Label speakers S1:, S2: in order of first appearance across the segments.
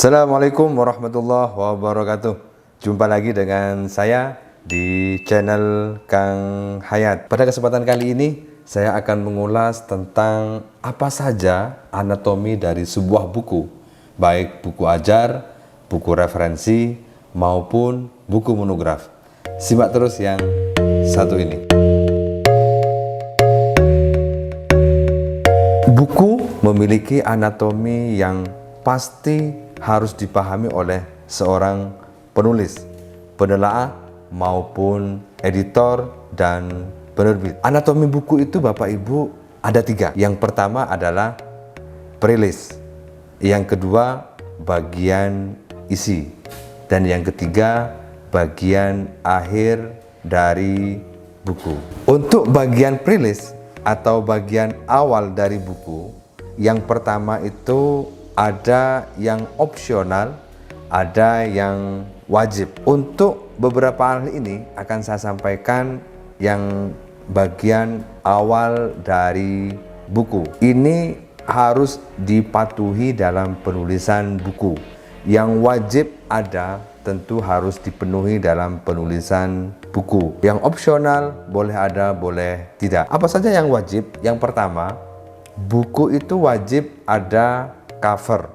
S1: Assalamualaikum warahmatullahi wabarakatuh. Jumpa lagi dengan saya di channel Kang Hayat. Pada kesempatan kali ini saya akan mengulas tentang apa saja anatomi dari sebuah buku, baik buku ajar, buku referensi maupun buku monograf. Simak terus yang satu ini. Buku memiliki anatomi yang pasti harus dipahami oleh seorang penulis, penelaah maupun editor dan penerbit. Anatomi buku itu Bapak Ibu ada 3. Yang pertama adalah perilis, yang kedua bagian isi, dan yang ketiga bagian akhir dari buku. Untuk bagian perilis atau bagian awal dari buku, yang pertama itu ada yang opsional, ada yang wajib. Untuk beberapa hal ini akan saya sampaikan yang bagian awal dari buku. Ini harus dipatuhi dalam penulisan buku. Yang wajib ada tentu harus dipenuhi dalam penulisan buku. Yang opsional boleh ada, boleh tidak. Apa saja yang wajib? Yang pertama, buku itu wajib ada cover.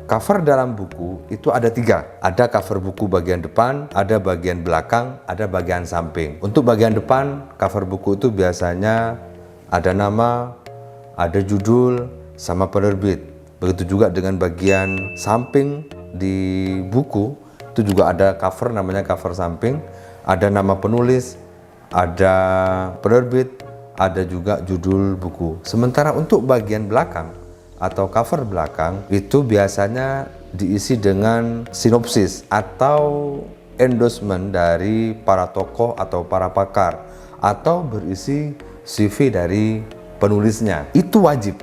S1: Cover dalam buku itu ada 3. Ada cover buku bagian depan, ada bagian belakang, ada bagian samping. Untuk bagian depan, cover buku itu biasanya ada nama, ada judul, sama penerbit. Begitu juga dengan bagian samping di buku, itu juga ada cover, namanya cover samping. Ada nama penulis, ada penerbit, ada juga judul buku. Sementara untuk bagian belakang atau cover belakang itu biasanya diisi dengan sinopsis atau endorsement dari para tokoh atau para pakar, atau berisi CV dari penulisnya. Itu wajib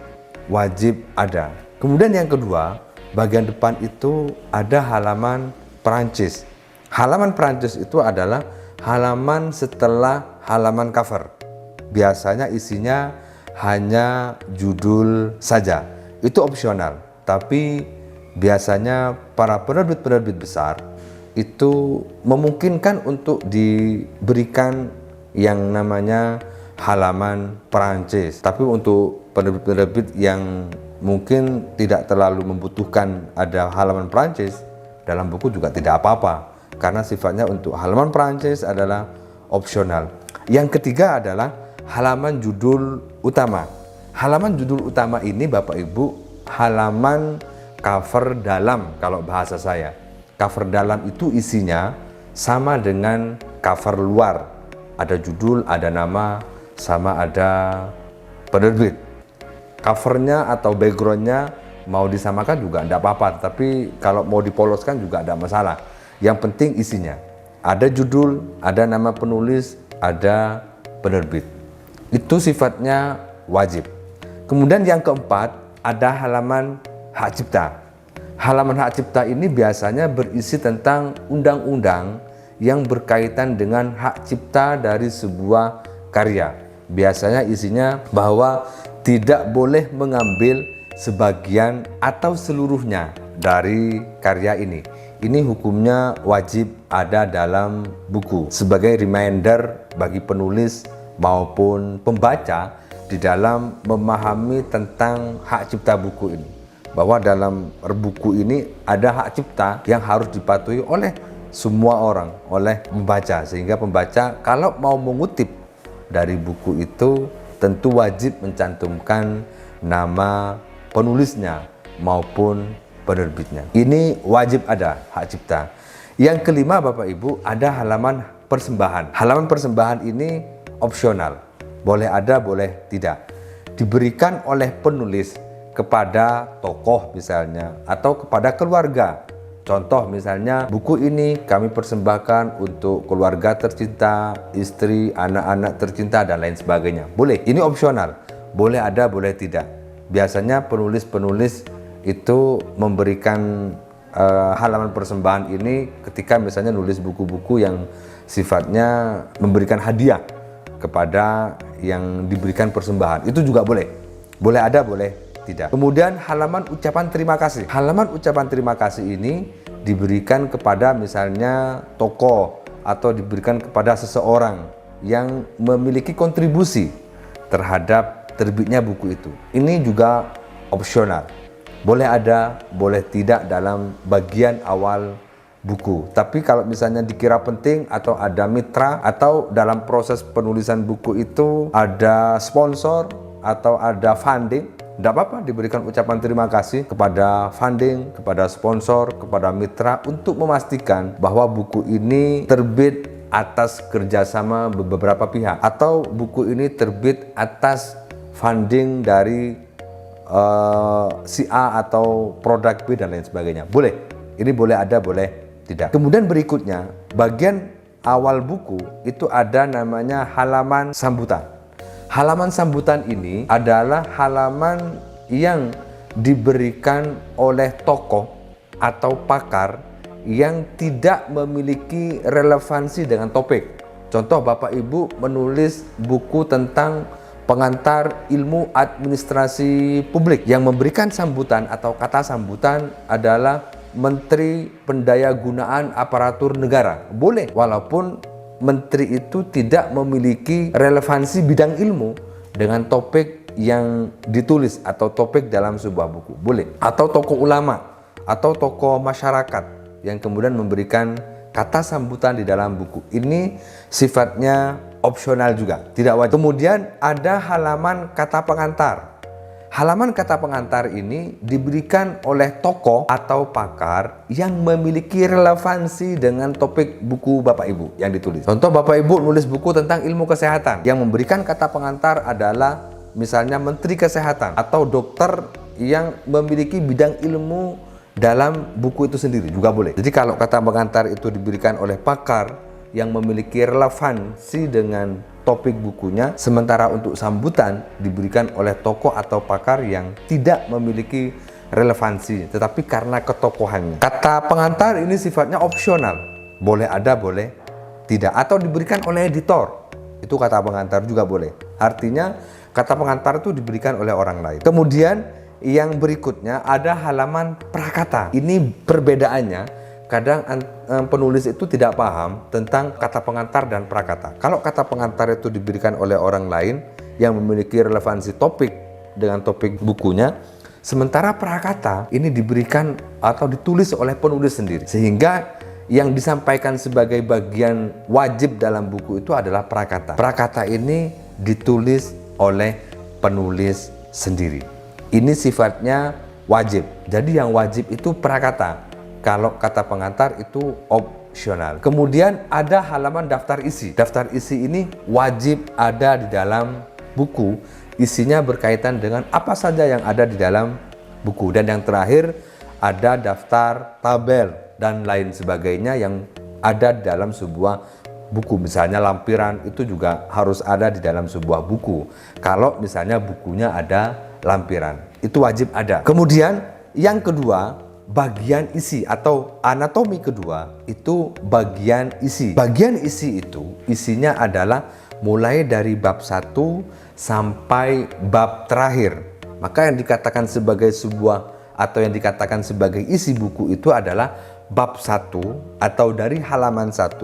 S1: ada. Kemudian yang kedua, bagian depan itu ada halaman Perancis. Halaman Perancis itu adalah halaman setelah halaman cover. Biasanya isinya hanya judul saja. Itu opsional, tapi biasanya para penerbit-penerbit besar itu memungkinkan untuk diberikan yang namanya halaman Perancis. Tapi untuk penerbit-penerbit yang mungkin tidak terlalu membutuhkan ada halaman Perancis dalam buku juga tidak apa-apa, karena sifatnya untuk halaman Perancis adalah opsional. Yang ketiga adalah halaman judul utama. Halaman judul utama ini Bapak Ibu halaman cover dalam kalau bahasa saya. Cover dalam itu isinya sama dengan cover luar. Ada judul, ada nama, sama ada penerbit. Covernya atau backgroundnya mau disamakan juga tidak apa-apa, tapi kalau mau dipoloskan juga tidak masalah. Yang penting isinya. Ada judul, ada nama penulis, ada penerbit. Itu sifatnya wajib. Kemudian yang keempat, ada halaman hak cipta. Halaman hak cipta ini biasanya berisi tentang undang-undang yang berkaitan dengan hak cipta dari sebuah karya. Biasanya isinya bahwa tidak boleh mengambil sebagian atau seluruhnya dari karya ini. Ini hukumnya wajib ada dalam buku sebagai reminder bagi penulis maupun pembaca di dalam memahami tentang hak cipta buku ini, bahwa dalam buku ini ada hak cipta yang harus dipatuhi oleh semua orang, oleh pembaca, sehingga pembaca kalau mau mengutip dari buku itu tentu wajib mencantumkan nama penulisnya maupun penerbitnya. Ini wajib ada hak cipta. Yang kelima Bapak Ibu, ada halaman persembahan. Halaman persembahan ini opsional. Boleh ada, boleh tidak. Diberikan oleh penulis kepada tokoh misalnya, atau kepada keluarga. Contoh misalnya, buku ini kami persembahkan untuk keluarga tercinta, istri, anak-anak tercinta, dan lain sebagainya. Boleh, ini opsional. Boleh ada, boleh tidak. Biasanya penulis-penulis itu memberikan halaman persembahan ini ketika misalnya nulis buku-buku yang sifatnya memberikan hadiah kepada yang diberikan persembahan. Itu juga boleh. Boleh ada, boleh tidak. Kemudian halaman ucapan terima kasih. Halaman ucapan terima kasih ini diberikan kepada misalnya tokoh atau diberikan kepada seseorang yang memiliki kontribusi terhadap terbitnya buku itu. Ini juga opsional. Boleh ada, boleh tidak dalam bagian awal buku. Tapi kalau misalnya dikira penting atau ada mitra atau dalam proses penulisan buku itu ada sponsor atau ada funding, tidak apa-apa diberikan ucapan terima kasih kepada funding, kepada sponsor, kepada mitra untuk memastikan bahwa buku ini terbit atas kerjasama beberapa pihak atau buku ini terbit atas funding dari si A atau produk B dan lain sebagainya. Boleh, ini boleh ada, boleh tidak. Kemudian berikutnya, bagian awal buku itu ada namanya halaman sambutan. Halaman sambutan ini adalah halaman yang diberikan oleh tokoh atau pakar yang tidak memiliki relevansi dengan topik. Contoh, Bapak Ibu menulis buku tentang pengantar ilmu administrasi publik. Yang memberikan sambutan atau kata sambutan adalah Menteri Pendayagunaan Aparatur Negara. Boleh, walaupun menteri itu tidak memiliki relevansi bidang ilmu dengan topik yang ditulis atau topik dalam sebuah buku. Boleh. Atau tokoh ulama atau tokoh masyarakat yang kemudian memberikan kata sambutan di dalam buku. Ini sifatnya opsional juga, tidak wajib. Kemudian ada halaman kata pengantar. Halaman kata pengantar ini diberikan oleh tokoh atau pakar yang memiliki relevansi dengan topik buku Bapak Ibu yang ditulis. Contoh, Bapak Ibu nulis buku tentang ilmu kesehatan. Yang memberikan kata pengantar adalah misalnya Menteri Kesehatan atau dokter yang memiliki bidang ilmu dalam buku itu sendiri juga boleh. Jadi kalau kata pengantar itu diberikan oleh pakar yang memiliki relevansi dengan topik bukunya, sementara untuk sambutan diberikan oleh tokoh atau pakar yang tidak memiliki relevansi, tetapi karena ketokohannya. Kata pengantar ini sifatnya opsional, boleh ada, boleh tidak, atau diberikan oleh editor. Itu kata pengantar juga boleh. Artinya kata pengantar itu diberikan oleh orang lain. Kemudian yang berikutnya ada halaman prakata. Ini perbedaannya. Kadang penulis itu tidak paham tentang kata pengantar dan prakata. Kalau kata pengantar itu diberikan oleh orang lain yang memiliki relevansi topik dengan topik bukunya, sementara prakata ini diberikan atau ditulis oleh penulis sendiri. Sehingga yang disampaikan sebagai bagian wajib dalam buku itu adalah prakata. Prakata ini ditulis oleh penulis sendiri. Ini sifatnya wajib. Jadi yang wajib itu prakata. Kalau kata pengantar itu opsional. Kemudian ada halaman daftar isi. Daftar isi ini wajib ada di dalam buku. Isinya berkaitan dengan apa saja yang ada di dalam buku. Dan yang terakhir ada daftar tabel dan lain sebagainya yang ada di dalam sebuah buku. Misalnya lampiran itu juga harus ada di dalam sebuah buku. Kalau misalnya bukunya ada lampiran, itu wajib ada. Kemudian yang kedua, bagian isi atau anatomi kedua itu bagian isi. Bagian isi itu isinya adalah mulai dari bab 1 sampai bab terakhir. Maka yang dikatakan sebagai sebuah atau yang dikatakan sebagai isi buku itu adalah bab 1 atau dari halaman 1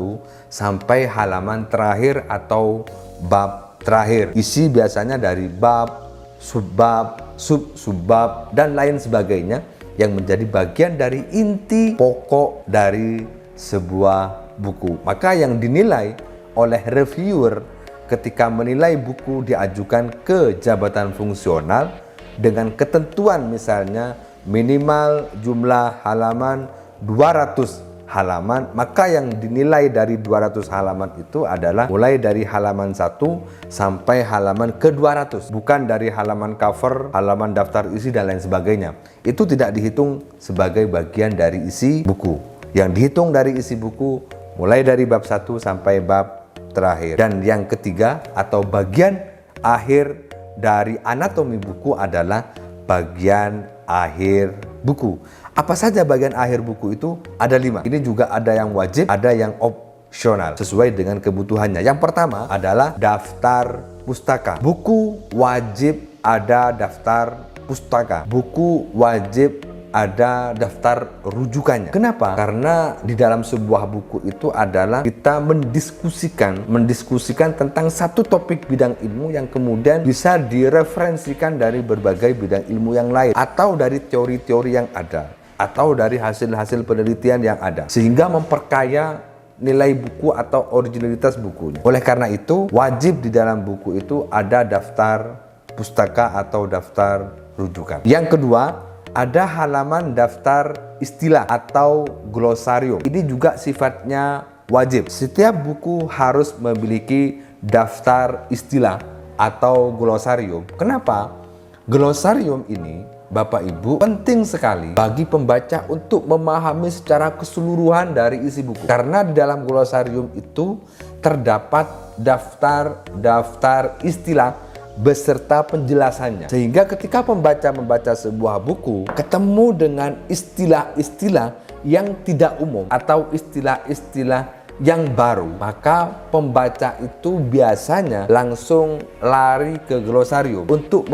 S1: sampai halaman terakhir atau bab terakhir. Isi biasanya dari bab, subbab, sub-subbab dan lain sebagainya yang menjadi bagian dari inti pokok dari sebuah buku. Maka yang dinilai oleh reviewer ketika menilai buku diajukan ke jabatan fungsional dengan ketentuan misalnya minimal jumlah halaman 200 halaman, maka yang dinilai dari 200 halaman itu adalah mulai dari halaman 1 sampai halaman ke-200, bukan dari halaman cover, halaman daftar isi dan lain sebagainya. Itu tidak dihitung sebagai bagian dari isi buku. Yang dihitung dari isi buku mulai dari bab 1 sampai bab terakhir. Dan yang ketiga atau bagian akhir dari anatomi buku adalah bagian akhir buku. Apa saja bagian akhir buku itu? Ada 5. Ini juga ada yang wajib, ada yang opsional sesuai dengan kebutuhannya. Yang pertama adalah daftar pustaka. Buku wajib ada daftar pustaka. Buku wajib ada daftar rujukannya. Kenapa? Karena di dalam sebuah buku itu adalah kita mendiskusikan tentang satu topik bidang ilmu yang kemudian bisa direferensikan dari berbagai bidang ilmu yang lain, atau dari teori-teori yang ada, atau dari hasil-hasil penelitian yang ada, sehingga memperkaya nilai buku atau originalitas bukunya. Oleh karena itu, wajib di dalam buku itu ada daftar pustaka atau daftar rujukan. Yang kedua, ada halaman daftar istilah atau glosarium. Ini juga sifatnya wajib. Setiap buku harus memiliki daftar istilah atau glosarium. Kenapa? Glosarium ini, Bapak Ibu, penting sekali bagi pembaca untuk memahami secara keseluruhan dari isi buku. Karena di dalam glosarium itu terdapat daftar istilah beserta penjelasannya. Sehingga ketika pembaca membaca sebuah buku, ketemu dengan istilah-istilah yang tidak umum atau istilah-istilah yang baru, maka pembaca itu biasanya langsung lari ke glosarium untuk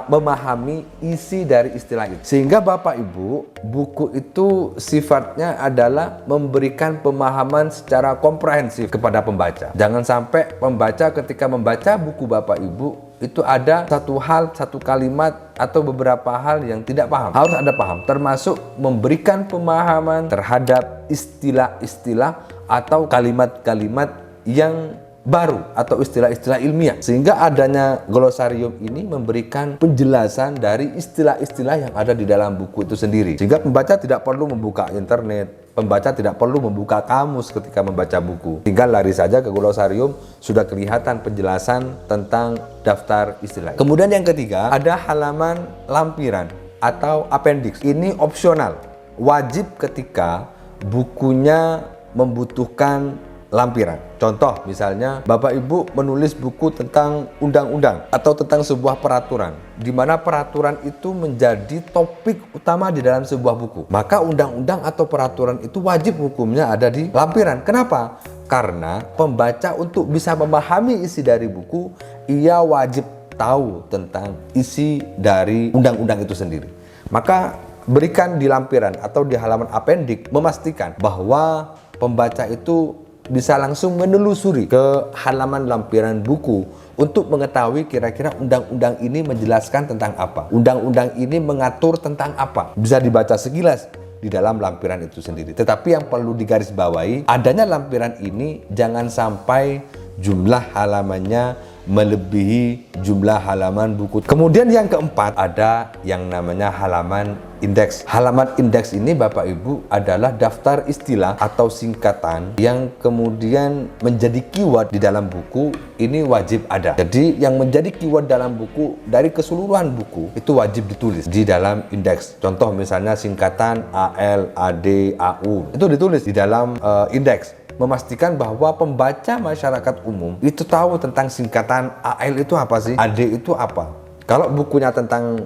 S1: memahami isi dari istilah itu. Sehingga Bapak Ibu, buku itu sifatnya adalah memberikan pemahaman secara komprehensif kepada pembaca. Jangan sampai pembaca ketika membaca buku Bapak Ibu itu ada satu hal, satu kalimat atau beberapa hal yang tidak paham. Harus ada paham, termasuk memberikan pemahaman terhadap istilah-istilah atau kalimat-kalimat yang baru atau istilah-istilah ilmiah. Sehingga adanya glosarium ini memberikan penjelasan dari istilah-istilah yang ada di dalam buku itu sendiri. Sehingga pembaca tidak perlu membuka internet, pembaca tidak perlu membuka kamus ketika membaca buku. Tinggal lari saja ke glosarium, sudah kelihatan penjelasan tentang daftar istilah. Kemudian yang ketiga, ada halaman lampiran atau appendix. Ini opsional, wajib ketika bukunya membutuhkan lampiran. Contoh misalnya Bapak Ibu menulis buku tentang undang-undang atau tentang sebuah peraturan, di mana peraturan itu menjadi topik utama di dalam sebuah buku. Maka undang-undang atau peraturan itu wajib hukumnya ada di lampiran. Kenapa? Karena pembaca untuk bisa memahami isi dari buku, ia wajib tahu tentang isi dari undang-undang itu sendiri. Maka berikan di lampiran atau di halaman appendix, memastikan bahwa pembaca itu bisa langsung menelusuri ke halaman lampiran buku untuk mengetahui kira-kira undang-undang ini menjelaskan tentang apa, undang-undang ini mengatur tentang apa. Bisa dibaca sekilas di dalam lampiran itu sendiri. Tetapi yang perlu digarisbawahi, adanya lampiran ini jangan sampai jumlah halamannya melebihi jumlah halaman buku. Kemudian yang keempat, ada yang namanya halaman indeks. Halaman indeks ini Bapak Ibu adalah daftar istilah atau singkatan yang kemudian menjadi keyword di dalam buku. Ini wajib ada. Jadi yang menjadi keyword dalam buku dari keseluruhan buku itu wajib ditulis di dalam indeks. Contoh misalnya singkatan AL, AD, AU itu ditulis di dalam indeks. Memastikan bahwa pembaca masyarakat umum itu tahu tentang singkatan AL itu apa sih, AD itu apa. Kalau bukunya tentang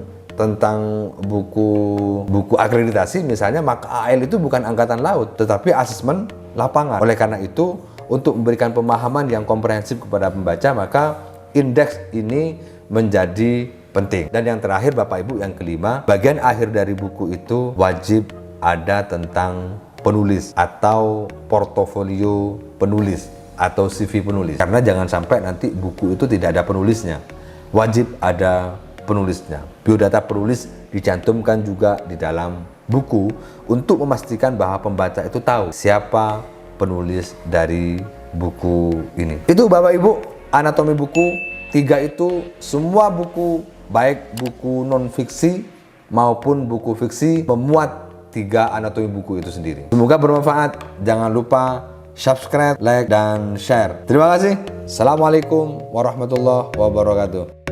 S1: buku akreditasi misalnya, maka AL itu bukan angkatan laut tetapi asesmen lapangan. Oleh karena itu, untuk memberikan pemahaman yang komprehensif kepada pembaca, maka indeks ini menjadi penting. Dan yang terakhir Bapak Ibu, yang kelima, bagian akhir dari buku itu wajib ada tentang penulis atau portofolio penulis atau CV penulis. Karena jangan sampai nanti buku itu tidak ada penulisnya. Wajib ada penulisnya. Biodata penulis dicantumkan juga di dalam buku untuk memastikan bahwa pembaca itu tahu siapa penulis dari buku ini. Itu Bapak Ibu, anatomi buku. 3 itu semua buku, baik buku non fiksi maupun buku fiksi, memuat 3 anatomi buku itu sendiri. Semoga bermanfaat. Jangan lupa subscribe, like, dan share. Terima kasih. Assalamualaikum warahmatullahi wabarakatuh.